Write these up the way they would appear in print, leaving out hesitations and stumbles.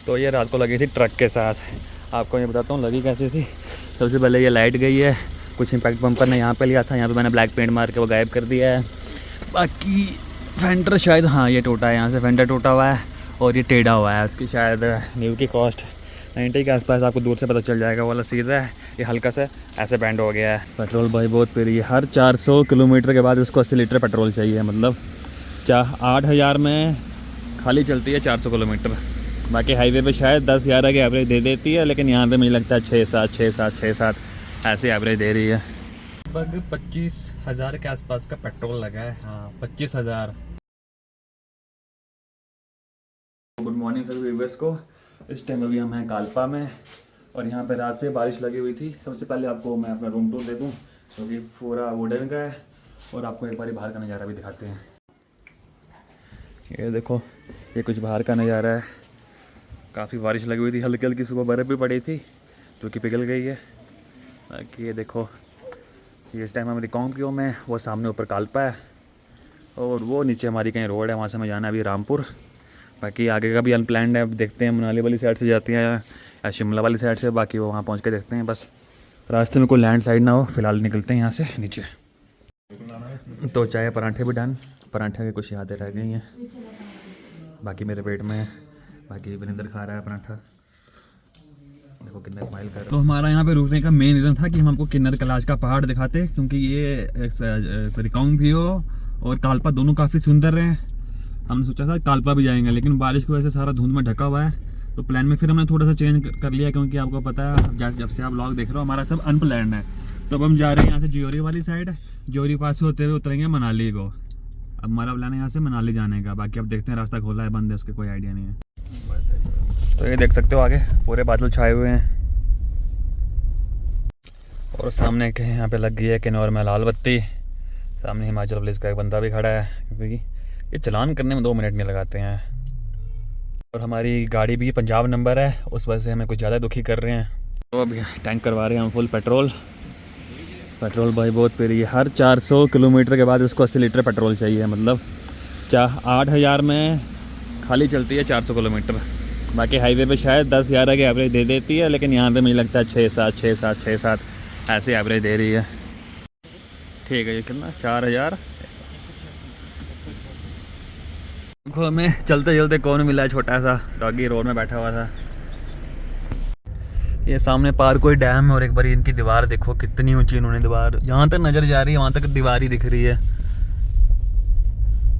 तो ये रात को लगी थी ट्रक के साथ। आपको ये बताता हूँ लगी कैसी थी। सबसे पहले ये लाइट गई है, कुछ इम्पैक्ट बम्पर ने यहाँ पे लिया था, यहाँ पे मैंने ब्लैक पेंट मार के वो गायब कर दिया है। बाकी फेंडर शायद, हाँ ये टूटा है, यहाँ से फेंडर टूटा हुआ है और ये टेढ़ा हुआ है। उसकी शायद न्यू की कॉस्ट 90 के आसपास, आपको दूर से पता चल जाएगा। वाला सीधा है, ये हल्का सा ऐसे बैंड हो गया है। पेट्रोल भाई बहुत पी रही है। हर 400 किलोमीटर के बाद इसको 80 लीटर पेट्रोल चाहिए। मतलब 8,000 में खाली चलती है 400 किलोमीटर। बाकी हाईवे पे शायद 10-11 की एवरेज दे देती है, लेकिन यहाँ पे मुझे लगता है 6-7 ऐसे एवरेज दे रही है। लगभग 25,000 के आसपास का पेट्रोल लगा है। हाँ 25,000। गुड मॉर्निंग सभी व्यूअर्स को। इस टाइम अभी हम हैं कालपा में और यहाँ पे रात से बारिश लगी हुई थी। सबसे पहले आपको मैं अपना रूम टूर दे दूँ, क्योंकि पूरा वुडन का है, और आपको एक बार बाहर का नज़ारा भी दिखाते हैं। ये देखो, ये कुछ बाहर का नज़ारा है। काफ़ी बारिश लगी हुई थी, हल्की हल्की सुबह बर्फ़ भी पड़ी थी जो कि पिघल गई है। बाकी ये देखो, ये इस टाइम हमारी कॉम्पियो में, वो सामने ऊपर कालपा है और वो नीचे हमारी कहीं रोड है, वहाँ से हमें जाना है अभी रामपुर। बाकी आगे का भी अनप्लान्ड है, अब देखते हैं मनाली वाली साइड से जाती हैं या शिमला वाली साइड से। बाकी वो वहाँ पहुँच के देखते हैं, बस रास्ते में कोई लैंड साइड ना हो। फ़िलहाल निकलते हैं यहाँ से नीचे। तो चाय पराठे भी डन, पराठे की कुछ यादें रह गई हैं बाकी मेरे पेट में। बाकी विनिंदर खा रहा है पराठा, देखो कितना स्माइल कर रहा है। तो हमारा यहाँ पे रुकने का मेन रीज़न था कि हम आपको किन्नर कैलाश का पहाड़ दिखाते, क्योंकि ये रिकांगपिओ और कालपा दोनों काफ़ी सुंदर हैं। हमने सोचा था कालपा भी जाएंगे, लेकिन बारिश की वजह से सारा धुंध में ढका हुआ है, तो प्लान में फिर हमने थोड़ा सा चेंज कर लिया, क्योंकि आपको पता है जब से आप व्लॉग देख रहे हो हमारा सब अनप्लान्ड है। तो अब हम जा रहे हैं यहाँ से ज्योरी वाली साइड, ज्योरी पास से होते हुए उतरेंगे मनाली को। अब हमारा प्लान है यहाँ से मनाली जाने का। बाकी अब देखते हैं, रास्ता खोला है बंद है उसके कोई आइडिया नहीं है। तो ये देख सकते हो आगे पूरे बादल छाए हुए हैं और सामने के यहाँ पे लग गई है किन्नौर में लाल बत्ती। सामने हिमाचल पुलिस का एक बंदा भी खड़ा है, क्योंकि ये चलान करने में 2 मिनट नहीं लगाते हैं। और हमारी गाड़ी भी पंजाब नंबर है, उस वजह से हमें कुछ ज़्यादा दुखी कर रहे हैं। तो अभी टैंक करवा रहे हैं हम फुल पेट्रोल। पेट्रोल भाई बहुत पी रही है। हर 400 किलोमीटर के बाद इसको 80 लीटर पेट्रोल चाहिए। मतलब 8,000 में खाली चलती है 400 किलोमीटर। बाकी हाईवे पे शायद 10-11 की एवरेज दे देती है, लेकिन यहाँ पे मुझे लगता है 6-7 ऐसे एवरेज दे रही है। ठीक है, ये कितना 4,000। देखो हमें चलते चलते कौन मिला है, छोटा सा डॉगी रोड में बैठा हुआ था। ये सामने पार कोई डैम है और एक बार इनकी दीवार देखो कितनी ऊंची इन्होंने दीवार, जहाँ तक नज़र जा रही है वहाँ तक दीवार ही दिख रही है।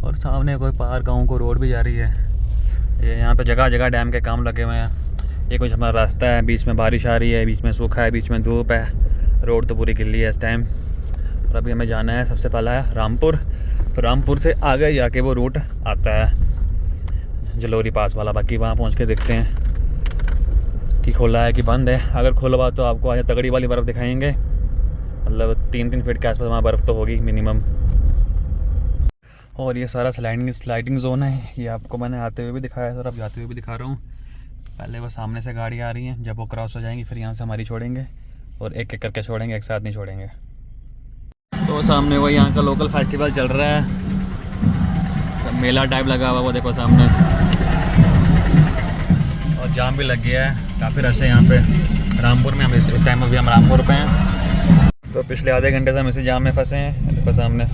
और सामने कोई पार गाँव को रोड भी जा रही है। ये यहाँ पे जगह जगह डैम के काम लगे हुए हैं। ये कुछ हमारा रास्ता है, बीच में बारिश आ रही है, बीच में सूखा है, बीच में धूप है। रोड तो पूरी गिल्ली है इस टाइम। और अभी हमें जाना है, सबसे पहला है रामपुर। फिर रामपुर से आगे जाके वो रूट आता है जलोरी पास वाला। बाकी वहाँ पहुँच के देखते हैं कि खोला है कि बंद है। अगर खोला हुआ तो आपको आज तगड़ी वाली बर्फ़ दिखाएंगे। मतलब 3-3 फीट के आसपास वहाँ बर्फ़ तो होगी मिनिमम। और ये सारा स्लाइडिंग जोन है। ये आपको मैंने आते हुए भी दिखाया था और अब जाते हुए भी दिखा रहा हूँ। पहले वो सामने से गाड़ी आ रही है, जब वो क्रॉस हो जाएंगी फिर यहाँ से हमारी छोड़ेंगे और एक एक करके छोड़ेंगे, एक साथ नहीं छोड़ेंगे। तो सामने वो यहाँ का लोकल फेस्टिवल चल रहा है, मेला टाइप लगा हुआ वो देखो सामने। और जाम भी लग गया है, काफ़ी रश है यहाँ पे रामपुर में। हम इस टाइम अभी हम रामपुर पे हैं, तो पिछले आधे घंटे से हम इसी जाम में फंसे हैं। देखो सामने।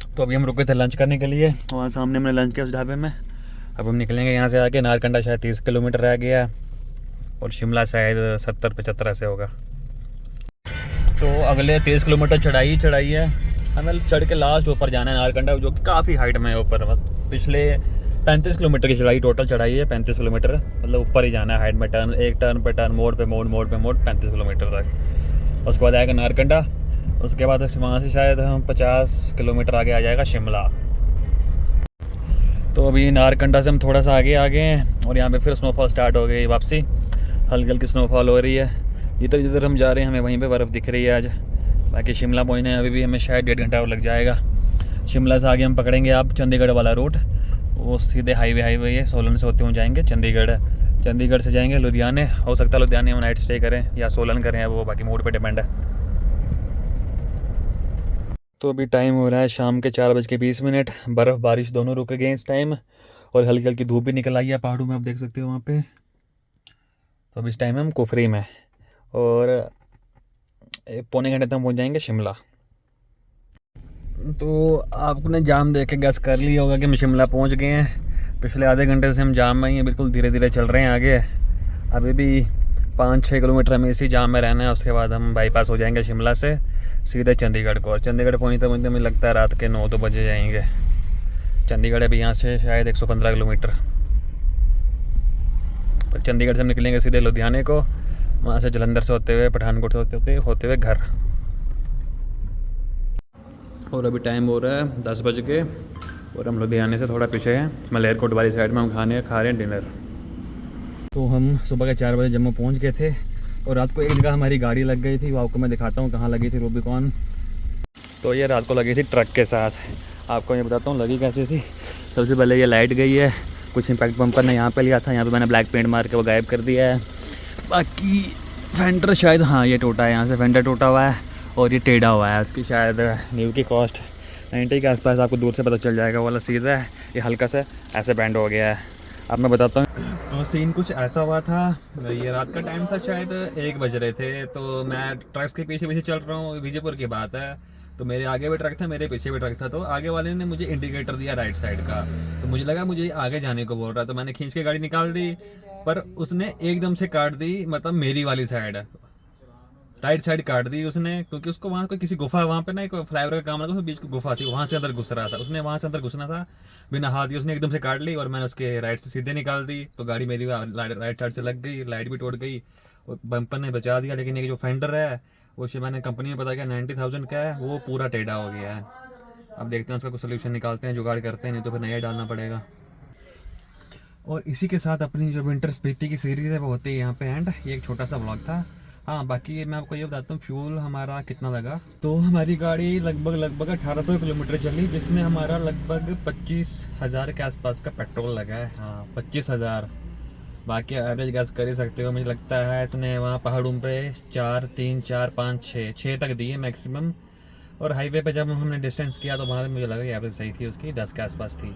तो अभी हम रुके थे लंच करने के लिए, वहाँ सामने हमने लंच किया उस ढाबे में। अब हम निकलेंगे यहाँ से आके। नारकंडा शायद 30 किलोमीटर रह गया और शिमला शायद 70-75 ऐसे होगा। तो अगले 30 किलोमीटर चढ़ाई है। हमें चढ़ के लास्ट ऊपर जाना है नारकंडा, जो कि काफ़ी हाइट में है ऊपर। पिछले 35 किलोमीटर की चढ़ाई टोटल चढ़ाई है, 35 किलोमीटर। मतलब ऊपर ही जाना है हाइट में, टर्न एक टर्न पे टर्न, मोड़ पे मोड़ 35 किलोमीटर तक। उसके बाद आएगा नारकंडा। उसके बाद वहाँ से शायद हम 50 किलोमीटर आगे आ जाएगा शिमला। तो अभी नारकंडा से हम थोड़ा सा आगे आ गए हैं और यहाँ पे फिर स्नोफॉल स्टार्ट हो गई वापसी। हल्की हल्की स्नोफॉल हो रही है। जिधर हम जा रहे हैं हमें वहीं पे बर्फ़ दिख रही है आज। बाकी शिमला पहुँचने अभी भी हमें शायद 1.5 घंटा और लग जाएगा। शिमला से आगे हम पकड़ेंगे आप चंडीगढ़ वाला रूट, वो सीधे हाईवे है, सोलन से होते हुए जाएंगे चंडीगढ़ से जाएंगे लुधियाने। हो सकता है लुधियाने में नाइट स्टे करें या सोलन करें, वो बाकी मूड पे डिपेंड है। तो अभी टाइम हो रहा है शाम के 4:20। बर्फ़ बारिश दोनों रुक गए इस टाइम। और हल्की हल्की धूप भी निकल आई है पहाड़ों में, आप देख सकते हो वहाँ पे। तो अब इस टाइम हम कुफरी में, और पौने घंटे तक पहुँच जाएंगे शिमला। तो आपने जाम देख के गैस कर लिया होगा कि हम शिमला पहुँच गए हैं। पिछले आधे घंटे से हम जाम में ही हैं, बिल्कुल धीरे धीरे चल रहे हैं आगे। अभी भी 5-6 किलोमीटर हमें इसी जाम में रहना है, उसके बाद हम बाईपास हो जाएंगे शिमला से सीधे चंडीगढ़ को। और चंडीगढ़ पहुँचते पहुँचते मुझे लगता है रात के 9-2 बजे जाएंगे। चंडीगढ़ अभी यहाँ से शायद 115 किलोमीटर। और चंडीगढ़ से हम निकलेंगे सीधे लुधियाने को, वहाँ से जलंधर से होते हुए पठानकोट से होते हुए घर। और अभी टाइम हो रहा है 10 बज के, और हम लुधियाने से थोड़ा पीछे हैं, मलेरकोट वाली साइड में हम खा रहे हैं डिनर। तो हम सुबह के 4 बजे जम्मू पहुंच गए थे, और रात को एक जगह हमारी गाड़ी लग गई थी, वो आपको मैं दिखाता हूँ कहाँ लगी थी। रूबिकॉन। तो ये रात को लगी थी ट्रक के साथ। आपको ये बताता हूँ लगी कैसे थी। सबसे पहले ये लाइट गई है, कुछ इम्पैक्ट बम्पर ने यहाँ पे लिया था, यहाँ पे मैंने ब्लैक पेंट मार के वो गायब कर दिया है। बाकी फेंडर शायद, हाँ ये टूटा है, यहाँ से फेंडर टूटा हुआ है, और ये टेढ़ा हुआ है। उसकी शायद न्यू की कॉस्ट 90 के आसपास, आपको दूर से पता चल जाएगा। वाला सीधा है, ये हल्का सा ऐसे बैंड हो गया है। अब मैं बताता हूँ। तो सीन कुछ ऐसा हुआ था, ये रात का टाइम था, शायद 1 बज रहे थे। तो मैं ट्रक्स के पीछे पीछे चल रहा हूँ, विजयपुर की बात है। तो मेरे आगे भी ट्रक था, मेरे पीछे भी ट्रक था। तो आगे वाले ने मुझे इंडिकेटर दिया राइट साइड का, तो मुझे लगा मुझे आगे जाने को बोल रहा है। तो मैंने खींच के गाड़ी निकाल दी, पर उसने एकदम से काट दी, मतलब मेरी वाली साइड, राइट साइड काट दी उसने। क्योंकि उसको वहाँ कोई किसी गुफा, वहाँ पे ना एक फ्लाईओवर का काम लगा, उसमें बीच की गुफा थी, वहाँ से अंदर घुस रहा था। उसने वहाँ से अंदर घुसना था, बिना हाथ दिए उसने एकदम से काट ली, और मैंने उसके राइट से सीधे निकाल दी। तो गाड़ी मेरी राइट साइड से लग गई, लाइट भी टूट गई, और बम्पर ने बचा दिया। लेकिन ये जो फेंडर है वो मैंने कंपनी में पता किया 90,000 का है, वो पूरा टेढ़ा हो गया है। अब देखते हैं उसका कुछ सोल्यूशन निकालते हैं, जुगाड़ करते हैं, नहीं तो फिर नया डालना पड़ेगा। और इसी के साथ अपनी जो विंटर स्पीति की सीरीज़ है वो होती है यहाँ पे एंड। ये एक छोटा सा व्लॉग था। हाँ, बाकी मैं आपको ये बताता हूँ फ्यूल हमारा कितना लगा। तो हमारी गाड़ी लगभग 1800 किलोमीटर चली, जिसमें हमारा लगभग 25,000 के आसपास का पेट्रोल लगा है। हाँ, 25,000। बाकी एवरेज गैस कर ही सकते हो। मुझे लगता है इसने वहाँ पहाड़ों पे 4, 3, 4, 5, 6 तक दी है मैक्सिमम। और हाईवे पे जब हमने डिस्टेंस किया तो वहाँ पे मुझे लगा कि एवरेज सही थी उसकी, 10 के आसपास थी।